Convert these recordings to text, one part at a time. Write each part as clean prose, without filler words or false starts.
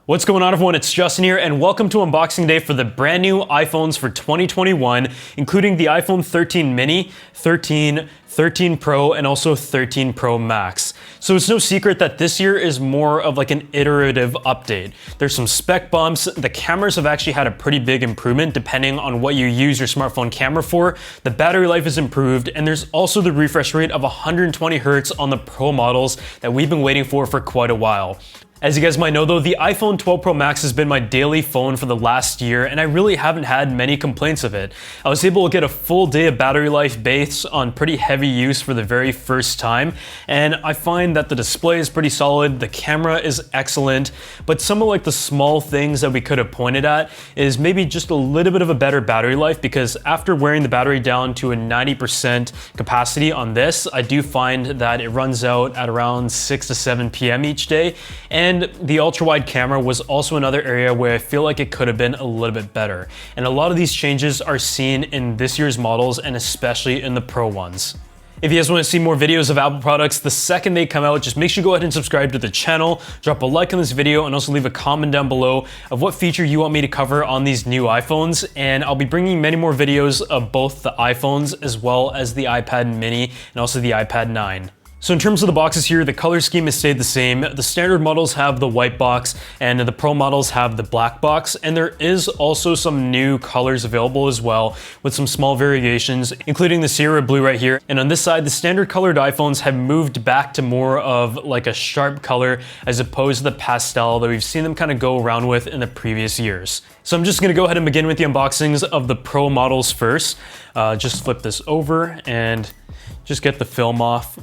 What's going on, everyone? It's Justin here, and welcome to unboxing day for the brand new iPhones for 2021, including the iPhone 13 mini, 13, 13 Pro, and also 13 Pro Max. So it's no secret that this year is more of like an iterative update. There's some spec bumps. The cameras have actually had a pretty big improvement depending on what you use your smartphone camera for. The battery life is improved, and there's also the refresh rate of 120 Hz on the Pro models that we've been waiting for quite a while. As you guys might know though, the iPhone 12 Pro Max has been my daily phone for the last year, and I really haven't had many complaints of it. I was able to get a full day of battery life based on pretty heavy use for the very first time, and I find that the display is pretty solid, the camera is excellent, but some of like the small things that we could have pointed at is maybe just a little bit of a better battery life, because after wearing the battery down to a 90% capacity on this, I do find that it runs out at around 6 to 7 p.m. each day. And the ultra-wide camera was also another area where I feel like it could have been a little bit better. And a lot of these changes are seen in this year's models, and especially in the Pro ones. If you guys want to see more videos of Apple products the second they come out, just make sure you go ahead and subscribe to the channel, drop a like on this video, and also leave a comment down below of what feature you want me to cover on these new iPhones. And I'll be bringing many more videos of both the iPhones as well as the iPad mini and also the iPad 9. So in terms of the boxes here, the color scheme has stayed the same. The standard models have the white box, and the Pro models have the black box. And there is also some new colors available as well, with some small variations, including the Sierra Blue right here. And on this side, the standard colored iPhones have moved back to more of like a sharp color as opposed to the pastel that we've seen them kind of go around with in the previous years. So I'm just gonna go ahead and begin with the unboxings of the Pro models first. Just flip this over and just get the film off.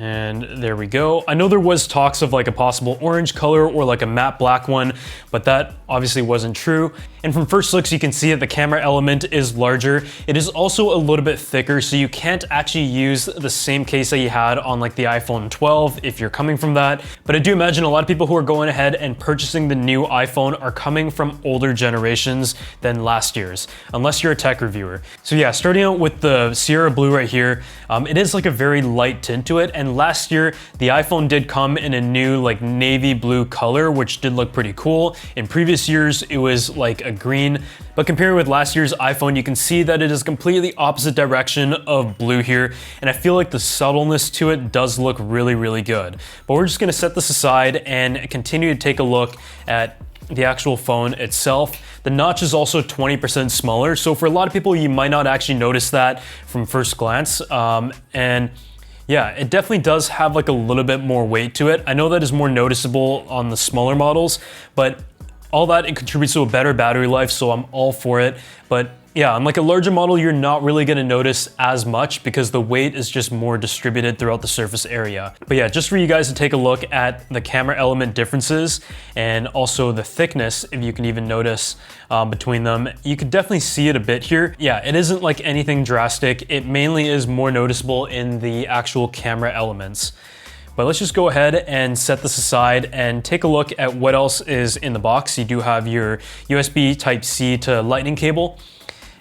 And there we go. I know there was talks of like a possible orange color or like a matte black one, but that obviously wasn't true. And from first looks, you can see that the camera element is larger. It is also a little bit thicker, so you can't actually use the same case that you had on like the iPhone 12 if you're coming from that. But I do imagine a lot of people who are going ahead and purchasing the new iPhone are coming from older generations than last year's, unless you're a tech reviewer. So yeah, starting out with the Sierra Blue right here, it is like a very light tint to it. And last year, the iPhone did come in a new like navy blue color, which did look pretty cool. In previous years, it was like a green, but comparing with last year's iPhone, you can see that it is completely opposite direction of blue here. And I feel like the subtleness to it does look really, really good. But we're just gonna set this aside and continue to take a look at the actual phone itself. The notch is also 20% smaller. So for a lot of people, you might not actually notice that from first glance. And yeah, it definitely does have like a little bit more weight to it. I know that is more noticeable on the smaller models, but all that, it contributes to a better battery life, so I'm all for it. But yeah, on like a larger model, you're not really gonna notice as much because the weight is just more distributed throughout the surface area. But yeah, just for you guys to take a look at the camera element differences and also the thickness, if you can even notice between them, you could definitely see it a bit here. Yeah, it isn't like anything drastic. It mainly is more noticeable in the actual camera elements. But let's just go ahead and set this aside and take a look at what else is in the box. You do have your USB Type-C to Lightning cable,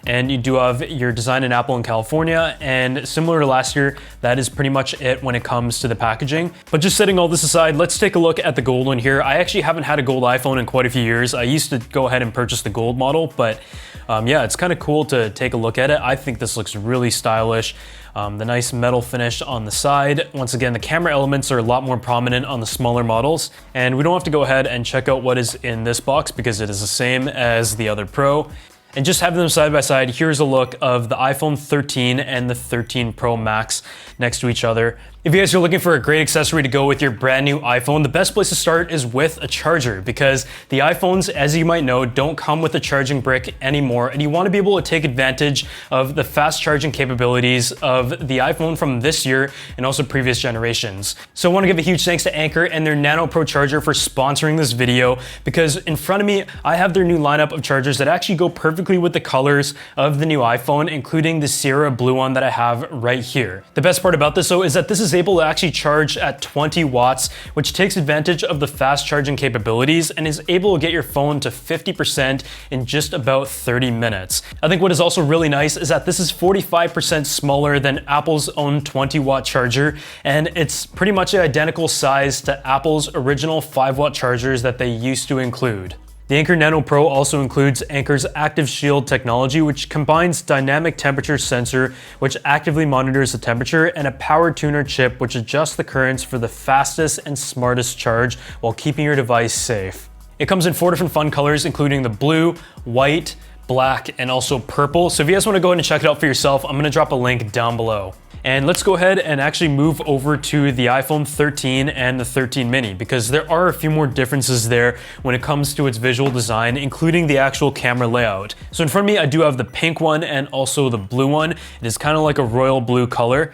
and you do have your design in Apple in California, and similar to last year, that is pretty much it when it comes to the packaging. But just setting all this aside, let's take a look at the gold one here. I actually haven't had a gold iPhone in quite a few years. I used to go ahead and purchase the gold model, but yeah, it's kind of cool to take a look at it. I think this looks really stylish. The nice metal finish on the side. Once again, the camera elements are a lot more prominent on the smaller models, and we don't have to go ahead and check out what is in this box because it is the same as the other Pro. And just having them side by side, here's a look of the iPhone 13 and the 13 Pro Max next to each other. If you guys are looking for a great accessory to go with your brand new iPhone, the best place to start is with a charger, because the iPhones, as you might know, don't come with a charging brick anymore, and you want to be able to take advantage of the fast charging capabilities of the iPhone from this year and also previous generations. So I want to give a huge thanks to Anker and their Nano Pro charger for sponsoring this video, because in front of me, I have their new lineup of chargers that actually go perfectly with the colors of the new iPhone, including the Sierra Blue one that I have right here. The best part about this though is that this is is able to actually charge at 20 watts, which takes advantage of the fast charging capabilities and is able to get your phone to 50% in just about 30 minutes. I think what is also really nice is that this is 45% smaller than Apple's own 20-watt charger, and it's pretty much an identical size to Apple's original 5-watt chargers that they used to include. The Anker Nano Pro also includes Anker's Active Shield technology, which combines dynamic temperature sensor, which actively monitors the temperature, and a power tuner chip, which adjusts the currents for the fastest and smartest charge while keeping your device safe. It comes in 4 different fun colors, including the blue, white, black, and also purple. So if you guys want to go ahead and check it out for yourself, I'm going to drop a link down below. And let's go ahead and actually move over to the iPhone 13 and the 13 mini, because there are a few more differences there when it comes to its visual design, including the actual camera layout. So in front of me, I do have the pink one and also the blue one. It is kind of like a royal blue color.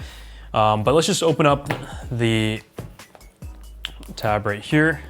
But let's just open up the tab right here.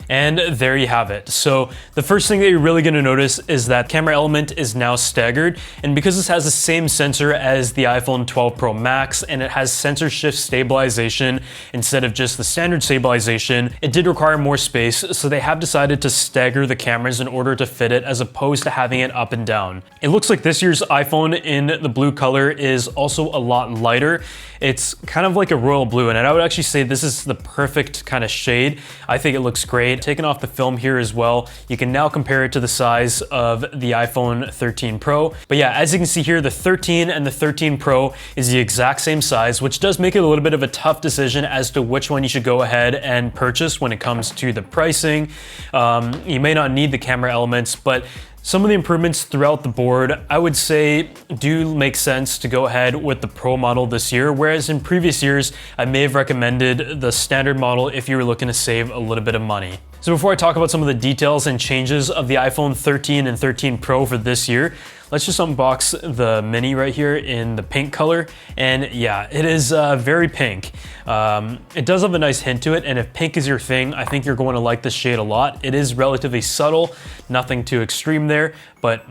And there you have it. So the first thing that you're really going to notice is that camera element is now staggered, and because this has the same sensor as the iPhone 12 Pro Max and it has sensor shift stabilization instead of just the standard stabilization, it did require more space, so they have decided to stagger the cameras in order to fit it as opposed to having it up and down. It looks like this year's iPhone in the blue color is also a lot lighter. It's kind of like a royal blue, and I would actually say this is the perfect kind of shade. I think it looks great. Taking off the film here as well, you can now compare it to the size of the iPhone 13 Pro. But yeah, as you can see here, the 13 and the 13 Pro is the exact same size, which does make it a little bit of a tough decision as to which one you should go ahead and purchase when it comes to the pricing. You may not need the camera elements, but some of the improvements throughout the board, I would say, do make sense to go ahead with the Pro model this year, whereas in previous years, I may have recommended the standard model if you were looking to save a little bit of money. So before I talk about some of the details and changes of the iPhone 13 and 13 Pro for this year, let's just unbox the mini right here in the pink color. And yeah, it is very pink. It does have a nice hint to it, and if pink is your thing, I think you're going to like this shade a lot. It is relatively subtle, nothing too extreme there, but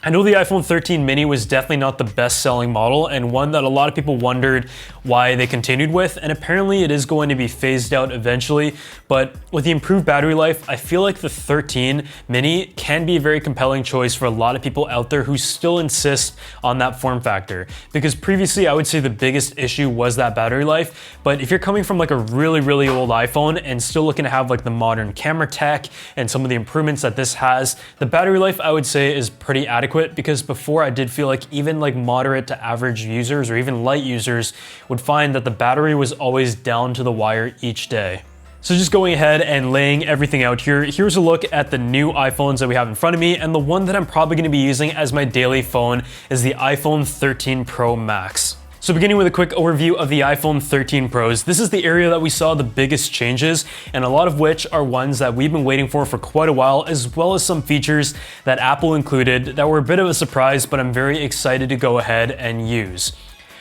I know the iPhone 13 mini was definitely not the best selling model, and one that a lot of people wondered why they continued with, and apparently it is going to be phased out eventually. But with the improved battery life, I feel like the 13 mini can be a very compelling choice for a lot of people out there who still insist on that form factor. Because previously I would say the biggest issue was that battery life, but if you're coming from like a really old iPhone and still looking to have like the modern camera tech and some of the improvements that this has, the battery life I would say is pretty adequate. Because before I did feel like even like moderate to average users or even light users would find that the battery was always down to the wire each day. So just going ahead and laying everything out here, here's a look at the new iPhones that we have in front of me, and the one that I'm probably going to be using as my daily phone is the iPhone 13 Pro Max. So beginning with a quick overview of the iPhone 13 Pros, this is the area that we saw the biggest changes, and a lot of which are ones that we've been waiting for quite a while, as well as some features that Apple included that were a bit of a surprise, but I'm very excited to go ahead and use.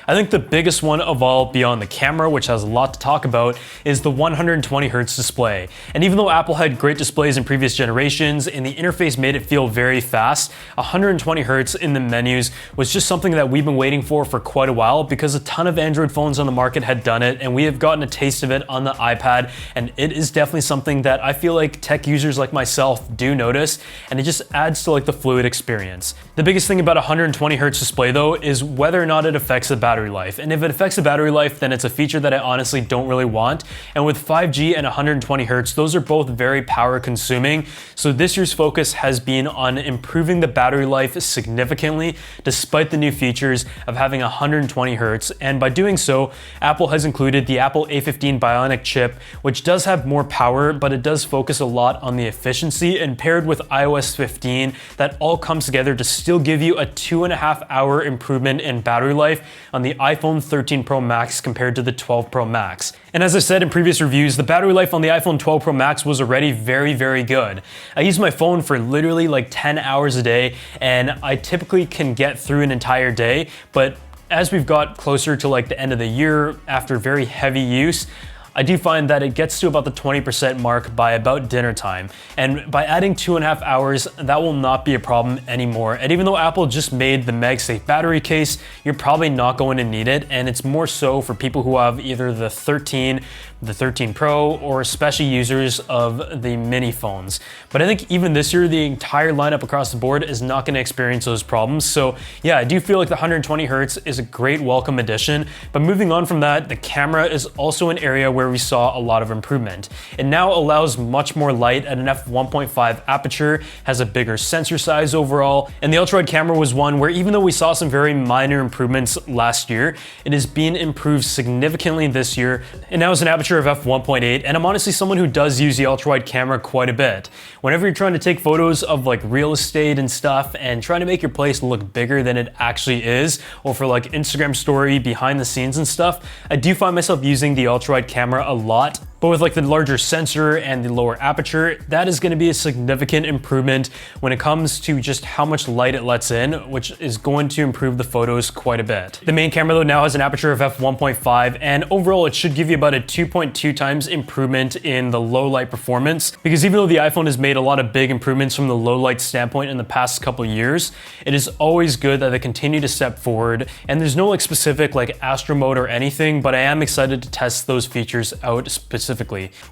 I think the biggest one of all, beyond the camera, which has a lot to talk about, is the 120Hz display. And even though Apple had great displays in previous generations and the interface made it feel very fast, 120Hz in the menus was just something that we've been waiting for quite a while, because a ton of Android phones on the market had done it, and we have gotten a taste of it on the iPad, and it is definitely something that I feel like tech users like myself do notice, and it just adds to like the fluid experience. The biggest thing about 120Hz display though is whether or not it affects the battery life. And if it affects the battery life, then it's a feature that I honestly don't really want. And with 5G and 120Hz, those are both very power consuming. So this year's focus has been on improving the battery life significantly, despite the new features of having 120Hz. And by doing so, Apple has included the Apple A15 Bionic chip, which does have more power, but it does focus a lot on the efficiency, and paired with iOS 15, that all comes together to still give you a 2.5-hour improvement in battery life on the iPhone 13 Pro Max compared to the 12 Pro Max. And as I said in previous reviews, the battery life on the iPhone 12 Pro Max was already very good. I use my phone for literally like 10 hours a day, and I typically can get through an entire day, but as we've got closer to like the end of the year, after very heavy use, I do find that it gets to about the 20% mark by about dinner time. And by adding 2.5 hours, that will not be a problem anymore. And even though Apple just made the MagSafe battery case, you're probably not going to need it. And it's more so for people who have either the 13, the 13 Pro, or especially users of the mini phones. But I think even this year, the entire lineup across the board is not going to experience those problems. So yeah, I do feel like the 120 Hertz is a great welcome addition. But moving on from that, the camera is also an area where we saw a lot of improvement. It now allows much more light at an f1.5 aperture, has a bigger sensor size overall, and the ultra-wide camera was one where even though we saw some very minor improvements last year, it has been improved significantly this year. It now has an aperture of f1.8, and I'm honestly someone who does use the ultra-wide camera quite a bit. Whenever you're trying to take photos of like real estate and stuff and trying to make your place look bigger than it actually is, or for like Instagram story behind the scenes and stuff, I do find myself using the ultra-wide camera a lot. But with like the larger sensor and the lower aperture, that is going to be a significant improvement when it comes to just how much light it lets in, which is going to improve the photos quite a bit. The main camera though now has an aperture of f1.5, and overall it should give you about a 2.2 times improvement in the low light performance, because even though the iPhone has made a lot of big improvements from the low light standpoint in the past couple years, it is always good that they continue to step forward. And there's no like specific like Astro mode or anything, but I am excited to test those features out specifically.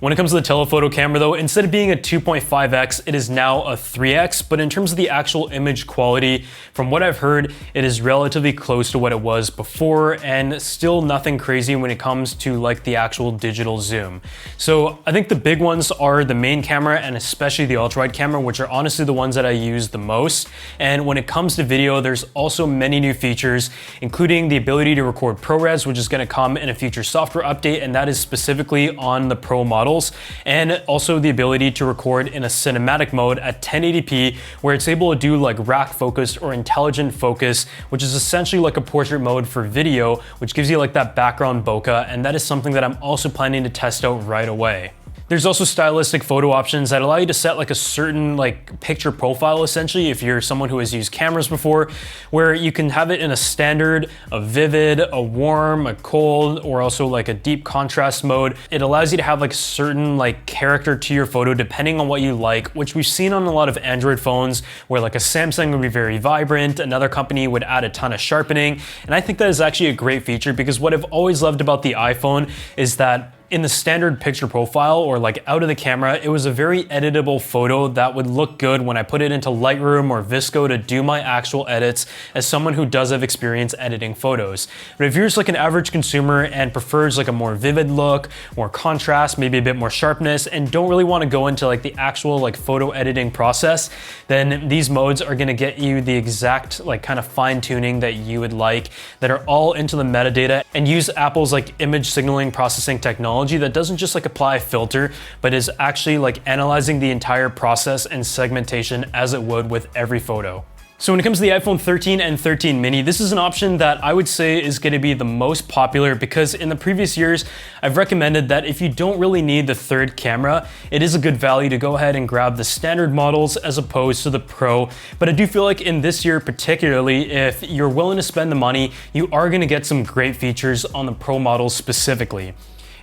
When it comes to the telephoto camera though, instead of being a 2.5x, it is now a 3x, but in terms of the actual image quality, from what I've heard, it is relatively close to what it was before, and still nothing crazy when it comes to like the actual digital zoom. So I think the big ones are the main camera and especially the ultra-wide camera, which are honestly the ones that I use the most. And when it comes to video, there's also many new features, including the ability to record ProRes, which is going to come in a future software update, and that is specifically on the Pro models, and also the ability to record in a cinematic mode at 1080p, where it's able to do like rack focus or intelligent focus, which is essentially like a portrait mode for video, which gives you like that background bokeh, and that is something that I'm also planning to test out right away. There's also stylistic photo options that allow you to set like a certain like picture profile, essentially, if you're someone who has used cameras before, where you can have it in a standard, a vivid, a warm, a cold, or also like a deep contrast mode. It allows you to have like certain like character to your photo depending on what you like, which we've seen on a lot of Android phones, where like a Samsung would be very vibrant, another company would add a ton of sharpening. And I think that is actually a great feature, because what I've always loved about the iPhone is that in the standard picture profile, or like out of the camera, it was a very editable photo that would look good when I put it into Lightroom or VSCO to do my actual edits, as someone who does have experience editing photos. But if you're just like an average consumer and prefers like a more vivid look, more contrast, maybe a bit more sharpness, and don't really want to go into like the actual like photo editing process, then these modes are going to get you the exact like kind of fine tuning that you would like, that are all into the metadata and use Apple's like image signaling processing technology that doesn't just like apply a filter, but is actually like analyzing the entire process and segmentation as it would with every photo. So when it comes to the iPhone 13 and 13 mini, this is an option that I would say is going to be the most popular, because in the previous years, I've recommended that if you don't really need the third camera, it is a good value to go ahead and grab the standard models as opposed to the Pro. But I do feel like in this year particularly, if you're willing to spend the money, you are going to get some great features on the Pro models specifically.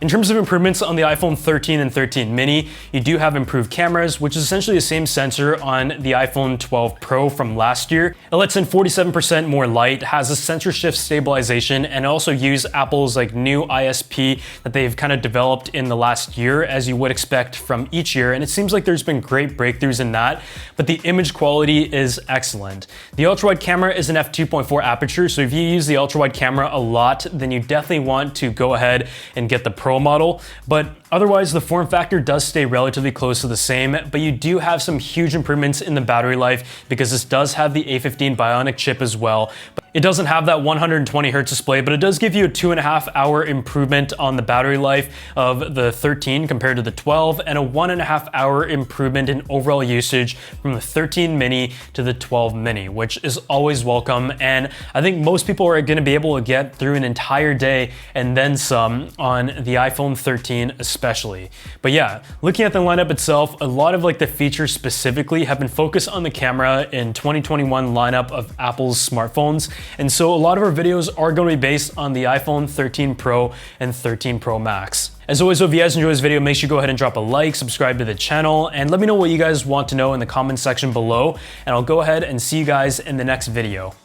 In terms of improvements on the iPhone 13 and 13 mini, you do have improved cameras, which is essentially the same sensor on the iPhone 12 Pro from last year. It lets in 47% more light, has a sensor shift stabilization, and also use Apple's like new ISP that they've kind of developed in the last year, as you would expect from each year. And it seems like there's been great breakthroughs in that, but the image quality is excellent. The ultra-wide camera is an f2.4 aperture, so if you use the ultra-wide camera a lot, then you definitely want to go ahead and get the Pro model. But otherwise, the form factor does stay relatively close to the same, but you do have some huge improvements in the battery life, because this does have the A15 Bionic chip as well. It doesn't have that 120 Hz display, but it does give you a 2.5 hour improvement on the battery life of the 13 compared to the 12, and a 1.5 hour improvement in overall usage from the 13 mini to the 12 mini, which is always welcome. And I think most people are going to be able to get through an entire day and then some on the iPhone 13 especially. But yeah, looking at the lineup itself, a lot of like the features specifically have been focused on the camera in 2021 lineup of Apple's smartphones. And so a lot of our videos are going to be based on the iPhone 13 Pro and 13 Pro Max. As always, if you guys enjoyed this video, make sure you go ahead and drop a like, subscribe to the channel, and let me know what you guys want to know in the comment section below, and I'll go ahead and see you guys in the next video.